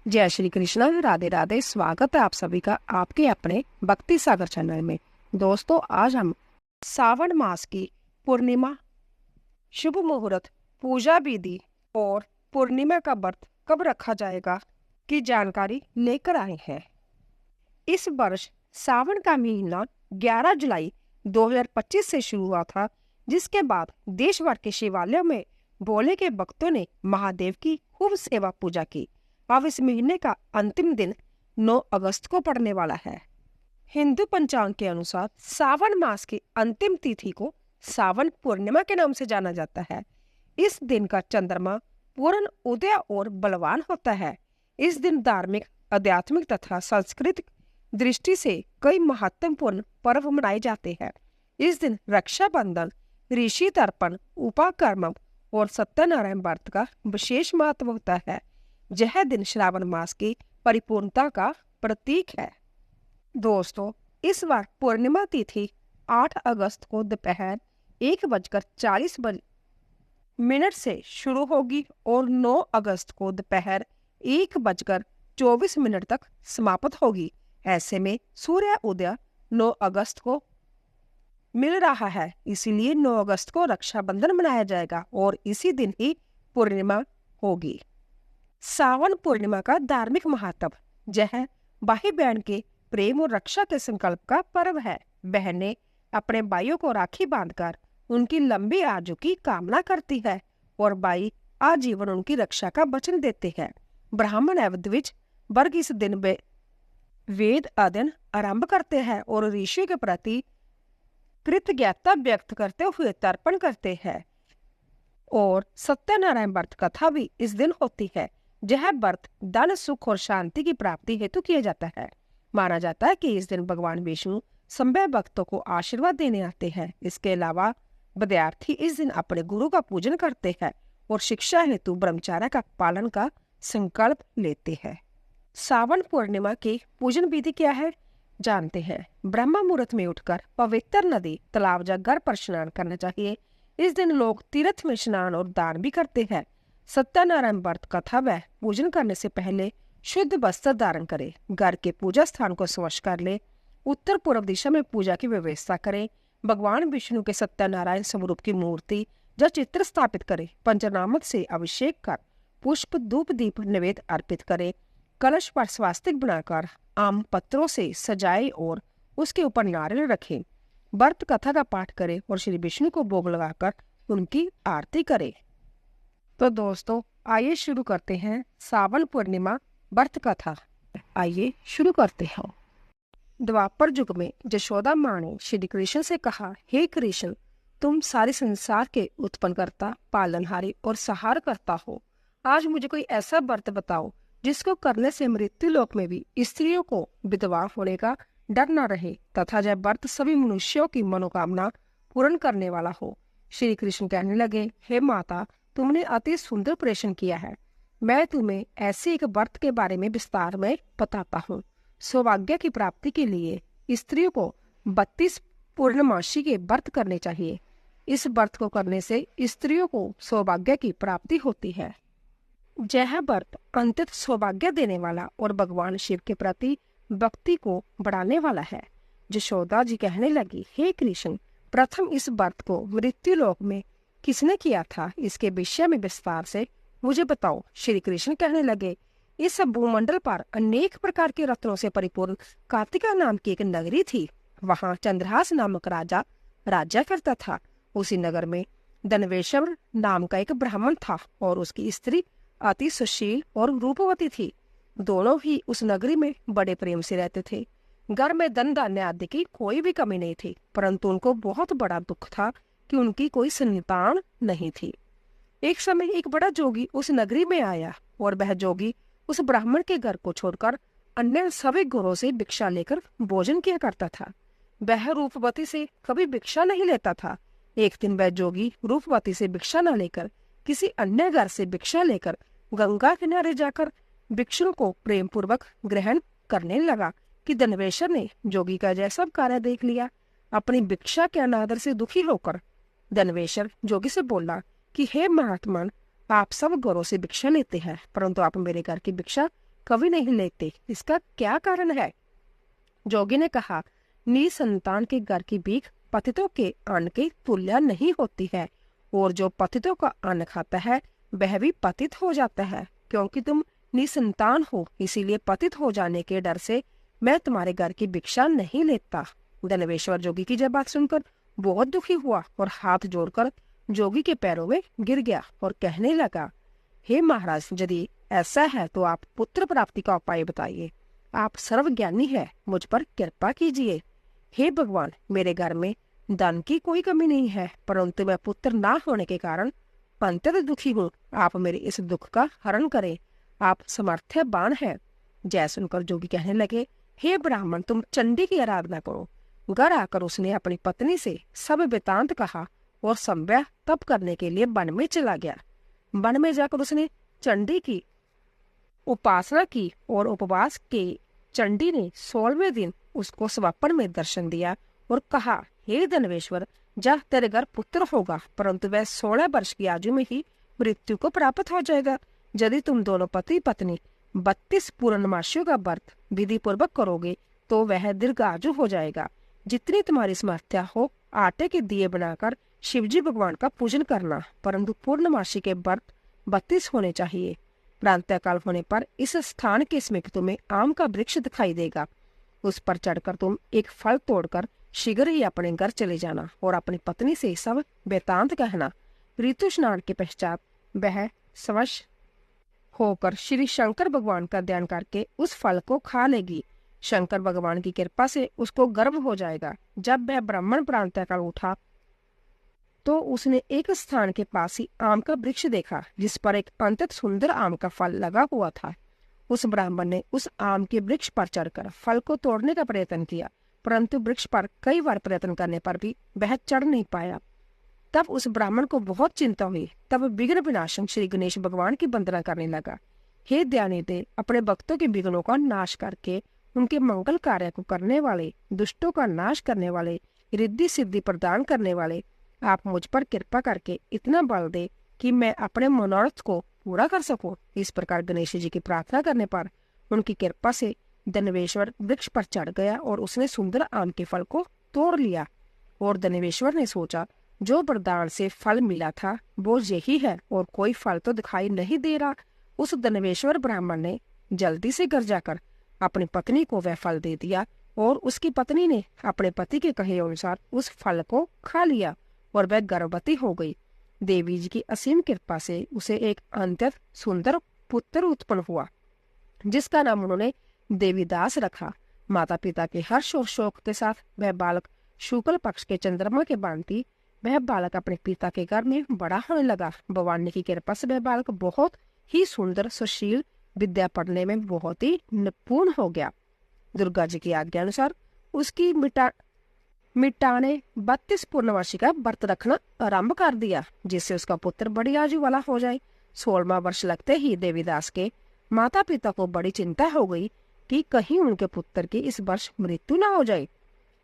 जय श्री कृष्णा, राधे राधे। स्वागत है आप सभी का आपके अपने भक्ति सागर चैनल में। दोस्तों, आज हम सावन मास की पूर्णिमा, शुभ मुहूर्त, पूजा विधि और पूर्णिमा का व्रत कब रखा जाएगा की जानकारी लेकर आए हैं। इस वर्ष सावन का महीना 11 जुलाई 2025 से शुरू हुआ था, जिसके बाद देश भर के शिवालयों में भोले के भक्तों ने महादेव की खूब सेवा पूजा की। अब इस महीने का अंतिम दिन 9 अगस्त को पड़ने वाला है। हिंदू पंचांग के अनुसार सावन मास की अंतिम तिथि को सावन पूर्णिमा के नाम से जाना जाता है। इस दिन का चंद्रमा पूर्ण उदय और बलवान होता है। इस दिन धार्मिक, आध्यात्मिक तथा सांस्कृतिक दृष्टि से कई महत्वपूर्ण पर्व मनाए जाते हैं। इस दिन रक्षाबंधन, ऋषि तर्पण, उपाकर्म और सत्यनारायण व्रत का विशेष महत्व होता है। यह दिन श्रावण मास की परिपूर्णता का प्रतीक है। दोस्तों, इस बार पूर्णिमा तिथि 8 अगस्त को दोपहर 1:40 से शुरू होगी और 9 अगस्त को दोपहर 1:24 तक समाप्त होगी। ऐसे में सूर्य उदय 9 अगस्त को मिल रहा है, इसीलिए 9 अगस्त को रक्षाबंधन मनाया जाएगा और इसी दिन ही पूर्णिमा होगी। सावन पूर्णिमा का धार्मिक महत्व। यह भाई बहन के प्रेम और रक्षा के संकल्प का पर्व है। बहनें अपने भाइयों को राखी बांधकर उनकी लंबी आयु की कामना करती है और भाई आजीवन उनकी रक्षा का वचन देते हैं। ब्राह्मण एवं द्विज वर्ग इस दिन वेद अध्ययन आरंभ करते हैं और ऋषि के प्रति कृतज्ञता व्यक्त करते हुए तर्पण करते हैं। और सत्यनारायण व्रत कथा भी इस दिन होती है। यह व्रत धन, सुख और शांति की प्राप्ति हेतु किया जाता है। माना जाता है कि इस दिन भगवान विष्णु सभ्य भक्तों को आशीर्वाद देने आते हैं। इसके अलावा विद्यार्थी इस दिन अपने गुरु का पूजन करते हैं और शिक्षा हेतु ब्रह्मचर्य का पालन का संकल्प लेते हैं। सावन पूर्णिमा की पूजन विधि क्या है, जानते हैं। ब्रह्म मुहूर्त में उठकर पवित्र नदी, तालाब या घर पर स्नान करना चाहिए। इस दिन लोग तीर्थ में स्नान और दान भी करते हैं। सत्यनारायण व्रत कथा व पूजन करने से पहले शुद्ध वस्त्र धारण करें। घर के पूजा स्थान को स्वच्छ कर ले। उत्तर पूर्व दिशा में पूजा की व्यवस्था करें। भगवान विष्णु के सत्यनारायण स्वरूप की मूर्ति या चित्र स्थापित करें। पंचामृत से अभिषेक कर पुष्प, धूप, दीप नैवेद्य अर्पित करें। कलश पर स्वास्तिक बनाकर आम पत्रों से सजाए और उसके ऊपर नारियल रखें। व्रत कथा का पाठ करें और श्री विष्णु को भोग लगाकर उनकी आरती करें। तो दोस्तों, आइए शुरू करते हैं सावन पूर्णिमा व्रत कथा। आइए शुरू करते हैं। द्वापर युग में यशोदा माँ ने श्री कृष्ण से कहा, हे कृष्ण, तुम सारे संसार के उत्पन्नकर्ता, पालनहारी और सहार करता हो। आज मुझे कोई ऐसा व्रत बताओ जिसको करने से मृत्यु लोक में भी स्त्रियों को विधवा होने का डर न रहे तथा यह व्रत सभी मनुष्यों की मनोकामना पूर्ण करने वाला हो। श्री कृष्ण कहने लगे, हे माता, तुमने अति सुंदर प्रश्न किया है। मैं तुम्हें ऐसे एक व्रत के बारे में विस्तार में बताता हूँ। सौभाग्य की प्राप्ति के लिए स्त्रियों को 32 पूर्णमासी के व्रत करने चाहिए। इस व्रत को करने से स्त्रियों को सौभाग्य की प्राप्ति होती है। यह व्रत अंततः सौभाग्य देने वाला और भगवान शिव के प्रति भक्ति को बढ़ाने वाला है। यशोदा जी कहने लगी, हे कृष्ण, प्रथम इस व्रत को मृत्यु लोक में किसने किया था, इसके विषय में विस्तार से मुझे बताओ। श्री कृष्ण कहने लगे, इस भूमंडल पर अनेक प्रकार के रत्नों से परिपूर्ण कार्तिका नाम की एक नगरी थी। वहां चंद्रहास नामक राजा राज्य करता था। उसी नगर में धनवेश्वर नाम का एक ब्राह्मण था और उसकी स्त्री अति सुशील और रूपवती थी। दोनों ही उस नगरी में बड़े प्रेम से रहते थे। घर में धन धान्य आदि की कोई भी कमी नहीं थी, परंतु उनको बहुत बड़ा दुख था कि उनकी कोई संतान नहीं थी। एक समय एक बड़ा जोगी उस नगरी में आया और वह जोगी उस ब्राह्मण के घर को छोड़कर अन्य सभी घरों से भिक्षा लेकर भोजन किया करता था। वह रूपवती से कभी भिक्षा नहीं लेता था। एक दिन वह जोगी रूपवती से भिक्षा न लेकर किसी अन्य घर से भिक्षा लेकर गंगा किनारे जाकर भिक्षुओं को प्रेम पूर्वक ग्रहण करने लगा कि धनवेश्वर ने जोगी का जैसा कार्य देख लिया। अपनी भिक्षा के अनादर से दुखी होकर धनवेश्वर जोगी से बोला कि हे महात्मा, आप सब घरों से भिक्षा लेते हैं, परंतु आप मेरे घर की भिक्षा कभी नहीं लेते, इसका क्या कारण है? जोगी ने कहा, निसंतान के घर की भीख पतितों के अन्न के तुल्य नहीं होती है, और जो पतितों का अन्न खाता है वह भी पतित हो जाता है। क्योंकि तुम निसंतान हो, इसीलिए पतित हो जाने के डर से मैं तुम्हारे घर की भिक्षा नहीं लेता। धनवेश्वर जोगी की जब बात सुनकर बहुत दुखी हुआ और हाथ जोड़कर जोगी के पैरों में गिर गया और कहने लगा, हे महाराज, यदि ऐसा है तो आप पुत्र प्राप्ति का उपाय बताइए। आप सर्वज्ञानी है, मुझ पर कृपा कीजिए। हे भगवान, मेरे घर में धन की कोई कमी नहीं है, परंतु मैं पुत्र ना होने के कारण अत्यंत दुखी हूँ। आप मेरे इस दुख का हरण करें, आप समर्थ्यवान हैं। जय सुनकर जोगी कहने लगे, हे ब्राह्मण, तुम चंडी की आराधना करो। घर आकर उसने अपनी पत्नी से सब वृतांत कहा और संव्यह तप करने के लिए वन में चला गया। वन में जाकर उसने चंडी की उपासना की और उपवास के चंडी ने 16वें दिन उसको स्वप्न में दर्शन दिया और कहा, हे धनवेश्वर, जा, तेरे घर पुत्र होगा, परंतु वह 16 वर्ष की आयु में ही मृत्यु को प्राप्त हो जाएगा। यदि तुम दोनों पति पत्नी 32 पूर्णमासियों का व्रत विधि पूर्वक करोगे तो वह दीर्घायु हो जाएगा। जितनी तुम्हारी समर्थ्या हो, आटे के दिए बनाकर शिवजी भगवान का पूजन करना, परंतु पूर्णमासी के व्रत 32 होने चाहिए। प्रातःकाल होने पर इस स्थान के समीप तुम्हें आम का वृक्ष दिखाई देगा। उस पर चढ़कर तुम एक फल तोड़कर शीघ्र ही अपने घर चले जाना और अपनी पत्नी से सब वृतांत कहना। ऋतु स्नान के पश्चात वह स्वश होकर श्री शंकर भगवान का ध्यान करके उस फल को खा लेगी। शंकर भगवान की कृपा से उसको गर्भ हो जाएगा। जब वह ब्राह्मण प्रातःकाल उठा तो उसने एक स्थान के पास ही आम का वृक्ष देखा, जिस पर एक अत्यंत सुंदर आम का फल लगा हुआ था। उस ब्राह्मण ने उस आम के वृक्ष पर चढ़कर फल को तोड़ने का प्रयत्न किया, परंतु वृक्ष पर कई बार प्रयत्न करने पर भी वह चढ़ नहीं पाया। तब उस ब्राह्मण को बहुत चिंता हुई। तब विघ्न विनाशक श्री गणेश भगवान की वंदना करने लगा। हे दयानिधे, अपने भक्तों के विघ्नों का नाश करके उनके मंगल कार्य को करने वाले, दुष्टों का नाश करने वाले, रिद्धि सिद्धि प्रदान करने वाले, आप मुझ पर कृपा करके इतना बल दे कि मैं अपने मनोरथ को पूरा कर सकूं। इस प्रकार गणेश जी की प्रार्थना करने पर उनकी कृपा से धनवेश्वर वृक्ष पर चढ़ गया और उसने सुंदर आम के फल को तोड़ लिया। और धनवेश्वर ने सोचा, जो वरदान से फल मिला था वो यही है और कोई फल तो दिखाई नहीं दे रहा। उस धनवेश्वर ब्राह्मण ने जल्दी से घर जाकर अपनी पत्नी को वह फल दे दिया और उसकी पत्नी ने अपने पति के कहे अनुसार उस फल को खा लिया और वह गर्भवती हो गई। देवी जी की असीम कृपा से उसे एक अत्यंत सुंदर पुत्र उत्पन्न हुआ, जिसका नाम उन्होंने देवीदास रखा। माता पिता के हर्ष और शोक के साथ वह बालक शुक्ल पक्ष के चंद्रमा के भांति वह बालक अपने पिता के घर में बड़ा होने लगा। भगवान की कृपा से वह बालक बहुत ही सुंदर, सुशील, विद्या पढ़ने में बहुत ही निपुण हो गया। दुर्गा जी की आज्ञा अनुसार उसकी मिटाने 32 पूर्णमासी का व्रत रखना आरंभ कर दिया, जिससे उसका पुत्र बड़ी आयु वाला हो जाए। 16वां वर्ष लगते ही देवीदास के माता पिता को बड़ी चिंता हो गई कि कहीं उनके पुत्र की इस वर्ष मृत्यु न हो जाए।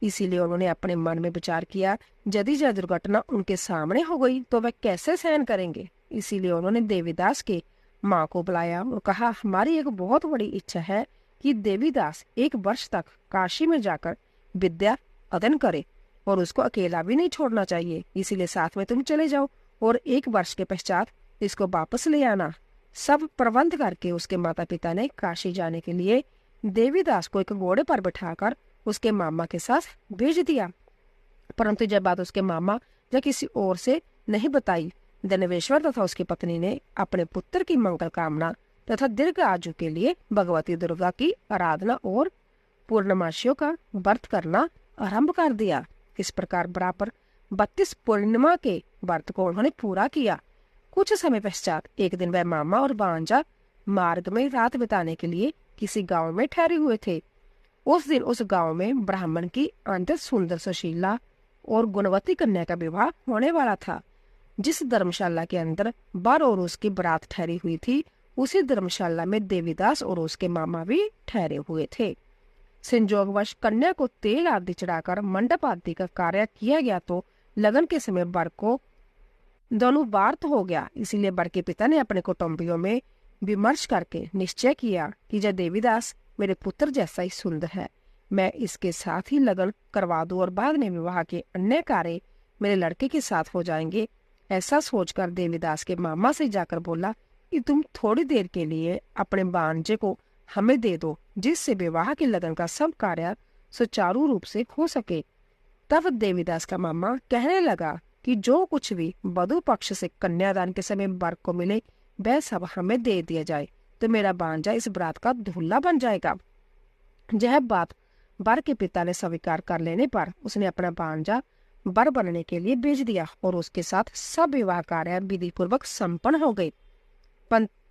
इसीलिए उन्होंने अपने मन में विचार किया, यदि यह दुर्घटना उनके सामने हो गई तो वह कैसे सहन करेंगे। इसीलिए उन्होंने देवीदास के माँ को बुलाया और कहा, हमारी एक बहुत बड़ी इच्छा है कि देवीदास 1 वर्ष तक काशी में जाकर विद्या अध्ययन करे और उसको अकेला भी नहीं छोड़ना चाहिए। इसीलिए साथ में तुम चले जाओ और 1 वर्ष के पश्चात इसको वापस ले आना। सब प्रबंध करके उसके माता पिता ने काशी जाने के लिए देवीदास को एक घोड़े पर बिठाकर उसके मामा के साथ भेज दिया। परंतु जब बात उसके मामा या किसी और से नहीं बताई, धनवेश्वर तथा उसकी पत्नी ने अपने पुत्र की मंगल कामना तथा दीर्घ आयु के लिए भगवती दुर्गा की आराधना और पूर्णमासियों का व्रत करना आरंभ कर दिया। इस प्रकार बराबर 32 पूर्णिमा के व्रत को उन्होंने पूरा किया। कुछ समय पश्चात एक दिन वह मामा और भांजा मार्ग में रात बिताने के लिए किसी गांव में ठहरे हुए थे। उस दिन उस गांव में ब्राह्मण की अत्यंत सुंदर, सुशीला और गुणवती कन्या का विवाह होने वाला था। जिस धर्मशाला के अंदर वर और उसकी बारात ठहरी हुई थी, उसी धर्मशाला में देवीदास और उसके मामा भी ठहरे हुए थे। संयोगवश कन्या को तेल आदि चढ़ाकर मंडप आदि का कार्य किया गया तो लगन के समय वर को धनुवार्त हो गया। इसीलिए वर के पिता ने अपने कुटुंबियों में विमर्श करके निश्चय किया कि यह देवीदास मेरे पुत्र जैसा ही सुंदर है, मैं इसके साथ ही लगन करवा दूं और बाद में विवाह के अन्य कार्य मेरे लड़के के साथ हो जाएंगे। ऐसा सोचकर देवीदास के मामा से जाकर बोला कि तुम थोड़ी देर के लिए अपने भांजे को हमें दे दो, जिससे विवाह के लगन का सब कार्य सुचारू रूप से हो सके। तब देवीदास का मामा कहने लगा कि जो कुछ भी वधू पक्ष से कन्यादान के समय वर को मिले वह सब हमें दे दिया जाए, तो मेरा भांजा इस बरात का दूल्हा बन जाएगा। यह बात वर के पिता ने स्वीकार कर लेने पर उसने अपना भांजा वर बनने के लिए भेज दिया और उसके साथ सब विवाह कार्य विधि पूर्वक संपन्न हो गए।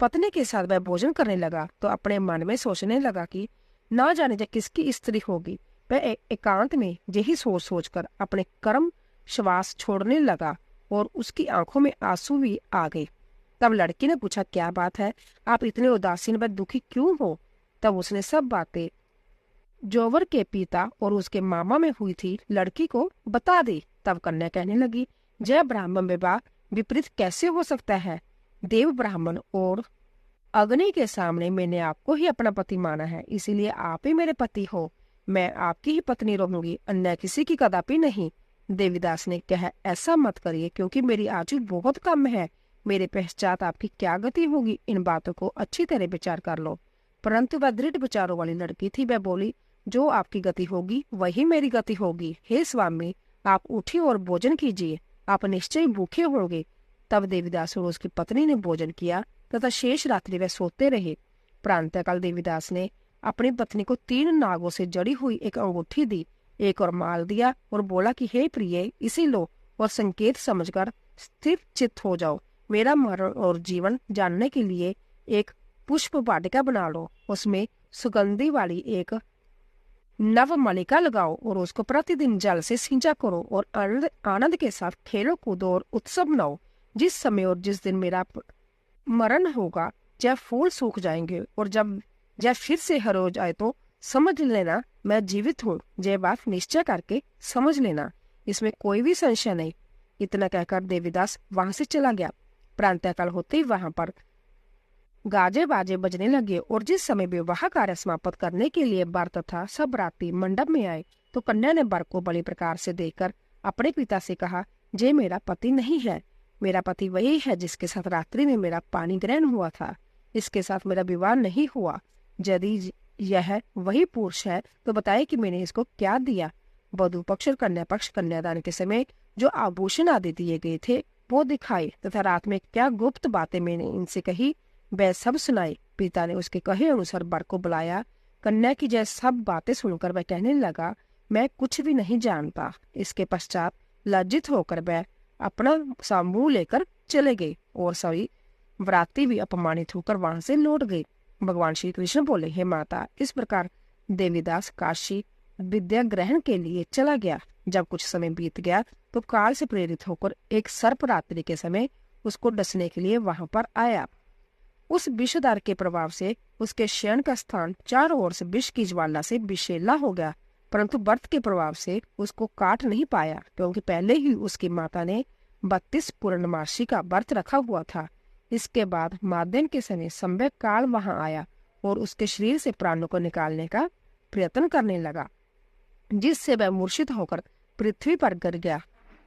पत्नी के साथ वह भोजन करने लगा तो अपने मन में सोचने लगा कि ना जाने जब किसकी स्त्री होगी। वह एकांत में यही सोच सोचकर अपने कर्म श्वास छोड़ने लगा और उसकी आंखों में आंसू भी आ गए। तब लड़की ने पूछा, क्या बात है, आप इतने उदासीन व दुखी क्यों हो? तब उसने सब बातें जो वर के पिता और उसके मामा में हुई थी लड़की को बता दी। तब कन्या कहने लगी, जय ब्राह्मण विवाह विपरीत कैसे हो सकता है? देव ब्राह्मण और अग्नि के सामने मैंने आपको ही अपना पति माना है, इसीलिए आप ही मेरे पति हो। मैं आपकी ही पत्नी रहूंगी, अन्य किसी की कदापि नहीं। देवीदास ने कहा, ऐसा मत करिए, क्योंकि मेरी आयु बहुत कम है। मेरे पश्चात आपकी क्या गति होगी, इन बातों को अच्छी तरह विचार कर लो। परंतु वह दृढ़ विचारों वाली लड़की थी। वह बोली, जो आपकी गति होगी वही मेरी गति होगी। हे स्वामी, आप उठिए और भोजन कीजिए, आप निश्चय भूखे होंगे। तब देवीदास और उसकी पत्नी ने भोजन किया तथा शेष रात्रि वे सोते रहे। प्रातःकाल देवीदास ने अपनी पत्नी को 3 नागों से जड़ी हुई एक अंगूठी दी, एक और माल दिया और बोला कि हे प्रिय, इसे लो और संकेत समझकर स्थिर चित्त हो जाओ। मेरा मरण और जीवन जानने के लिए एक पुष्प वाटिका बना लो, उसमें सुगंधी वाली एक नव मलिका लगाओ और उसको प्रतिदिन जल से सिंचा करो और आनंद के साथ खेलो कूदो और उत्सव मनाओ। जिस समय और जिस दिन मेरा मरण होगा जब फूल सूख जाएंगे और जब फिर से हर रोज आए तो समझ लेना मैं जीवित हूँ। यह बात निश्चय करके समझ लेना, इसमें कोई भी संशय नहीं। इतना कहकर देवीदास वहां से चला गया। प्रातःकाल होते ही वहां पर गाजे बाजे बजने लगे और जिस समय विवाह कार्य समाप्त करने के लिए वर तथा सब बराती मंडप में आए तो कन्या ने वर को बड़ी प्रकार से देखकर अपने पिता से कहा, जे मेरा पति नहीं है, मेरा पति वही है जिसके साथ रात्रि में मेरा पानी ग्रहण हुआ था, इसके साथ मेरा विवाह नहीं हुआ। यदि यह वही पुरुष है तो बताए कि मैंने इसको क्या दिया। वधू पक्ष और कन्या पक्ष कन्यादान के समय जो आभूषण आदि दिए गए थे वो दिखाए तथा रात में क्या गुप्त बातें मैंने इनसे कही वह सब सुनाई। पिता ने उसके कहे अनुसार वर को बुलाया। कन्या की जय सब बातें सुनकर वह कहने लगा, मैं कुछ भी नहीं जानता। इसके पश्चात लज्जित होकर वह अपना समूह लेकर चले गए और सभी व्राती भी अपमानित होकर वहां से लौट गए। भगवान श्री कृष्ण बोले, हे माता, इस प्रकार देवीदास काशी विद्या ग्रहण के लिए चला गया। जब कुछ समय बीत गया तो काल से प्रेरित होकर एक सर्प रात्रि के समय उसको डसने के लिए वहां पर आया। उस विषधार के प्रभाव से उसके शयन का स्थान चारों ओर से विष की ज्वाला से विषैला हो गया, परंतु व्रत के प्रभाव से उसको काट नहीं पाया, क्योंकि पहले ही उसकी माता ने 32 पूर्णमासी का व्रत रखा हुआ था। इसके बाद माध्यम के समय सम्यक काल वहां आया और उसके शरीर से प्राणों को निकालने का प्रयत्न करने लगा, जिससे वह मूर्छित होकर पृथ्वी पर गिर गया।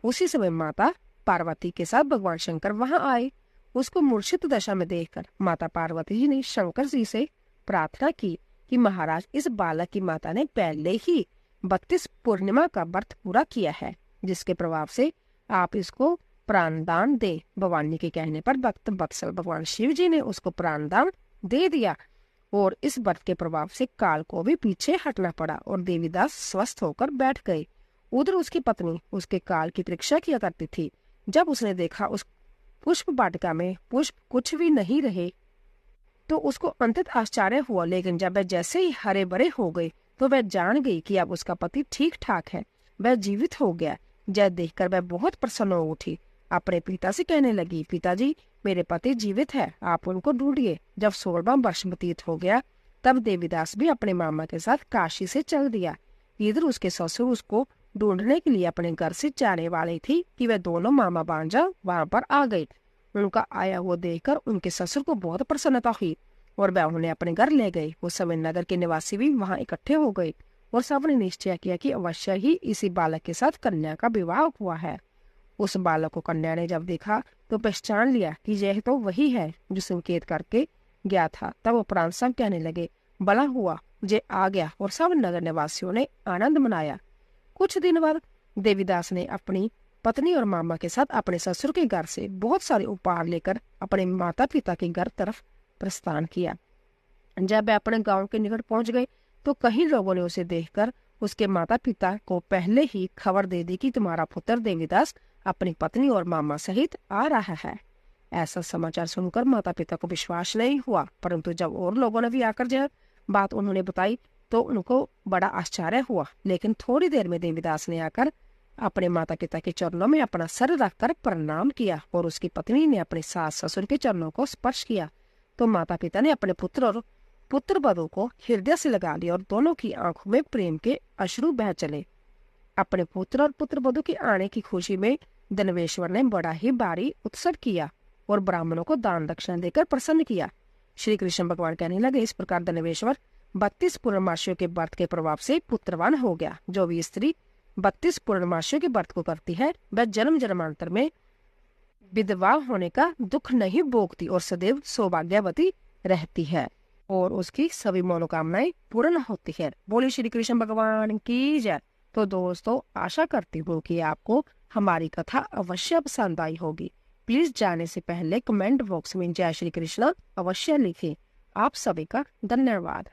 उसी समय माता पार्वती के साथ भगवान शंकर वहां आए। उसको मूर्छित दशा में देखकर माता पार्वती जी ने शंकर जी से प्रार्थना की कि महाराज, इस बालक की माता ने पहले ही 32 पूर्णिमा का व्रत पूरा किया है, जिसके प्रभाव से आप इसको प्राणदान दे। भवानी के कहने पर भक्त वत्सल भगवान शिव जी ने उसको प्राणदान दे दिया और इस व्रत के प्रभाव से काल को भी पीछे हटना पड़ा और देवीदास स्वस्थ होकर बैठ गए। उधर उसकी पत्नी उसके काल की परीक्षा किया करती थी। जब उसने देखा उस पुष्प वाटिका में पुष्प कुछ भी नहीं रहे तो उसको अंतत आश्चर्य हुआ, लेकिन जब वह जैसे ही हरे भरे हो गए तो वह जान गई कि अब उसका पति ठीक ठाक है, वह जीवित हो गया। यह देखकर वह बहुत प्रसन्न हो उठी। अपने पिता से कहने लगी, पिताजी, मेरे पति जीवित है, आप उनको ढूंढिए। जब 16वां वर्ष व्यतीत हो गया तब देवीदास भी अपने मामा के साथ काशी से चल दिया। इधर उसके ससुर उसको ढूंढने के लिए अपने घर से जाने वाली थी कि वह दोनों मामा भांजा वहां पर आ गए। उनका आया हुआ देखकर उनके ससुर को बहुत प्रसन्नता हुई और वह उन्हें अपने घर ले गई। उस समय नगर के निवासी भी वहां इकट्ठे हो गए और सबने निश्चय किया कि अवश्य ही इसी बालक के साथ कन्या का विवाह हुआ है। उस बालक को कन्या ने जब देखा तो पहचान लिया कि यह तो वही है जो संकेत करके गया था। तब उपरांत सब कहने लगे, भला हुआ जे आ गया, और सब नगर निवासियों ने आनंद मनाया। कुछ दिन बाद देवीदास ने अपनी पत्नी और मामा के साथ अपने ससुर के घर से बहुत सारे उपहार लेकर अपने माता पिता के घर तरफ प्रस्थान किया। जब वह अपने गांव के निकट पहुंच गए तो कई लोगों ने उसे देखकर उसके माता पिता को पहले ही खबर दे दी कि तुम्हारा पुत्र देवीदास अपनी पत्नी और मामा सहित आ रहा है। ऐसा समाचार सुनकर माता पिता को विश्वास नहीं हुआ, परंतु जब और लोगों ने भी आकर यह बात उन्होंने बताई तो उनको बड़ा आश्चर्य हुआ। लेकिन थोड़ी देर में देवीदास ने आकर अपने माता पिता के चरणों में अपना सर रखकर प्रणाम किया और उसकी पत्नी ने अपने सास ससुर के चरणों को स्पर्श किया तो माता पिता ने अपने पुत्र और पुत्र वधू को हृदय से लगा लिया और दोनों की आंखों में प्रेम के अश्रु बह चले। अपने पुत्र और पुत्र वधू के आने की खुशी में दनवेश्वर ने बड़ा ही भारी उत्सव किया और ब्राह्मणों को दान दक्षिणा देकर प्रसन्न किया। श्री कृष्ण भगवान कहने लगे, इस प्रकार दनवेश्वर 32 पूर्णमासियों के व्रत के प्रभाव से पुत्रवान हो गया। जो भी स्त्री 32 पूर्णमासियों के व्रत को करती है वह जन्म जन्मांतर में विधवा होने का दुख नहीं भोगती और सदैव सौभाग्यवती रहती है और उसकी सभी मनोकामनाएं पूर्ण होती है। बोले श्री कृष्ण भगवान की जय। तो दोस्तों, आशा करती हूँ कि आपको हमारी कथा अवश्य पसंद आई होगी। प्लीज जाने से पहले कमेंट बॉक्स में जय श्री कृष्ण अवश्य लिखें। आप सभी का धन्यवाद।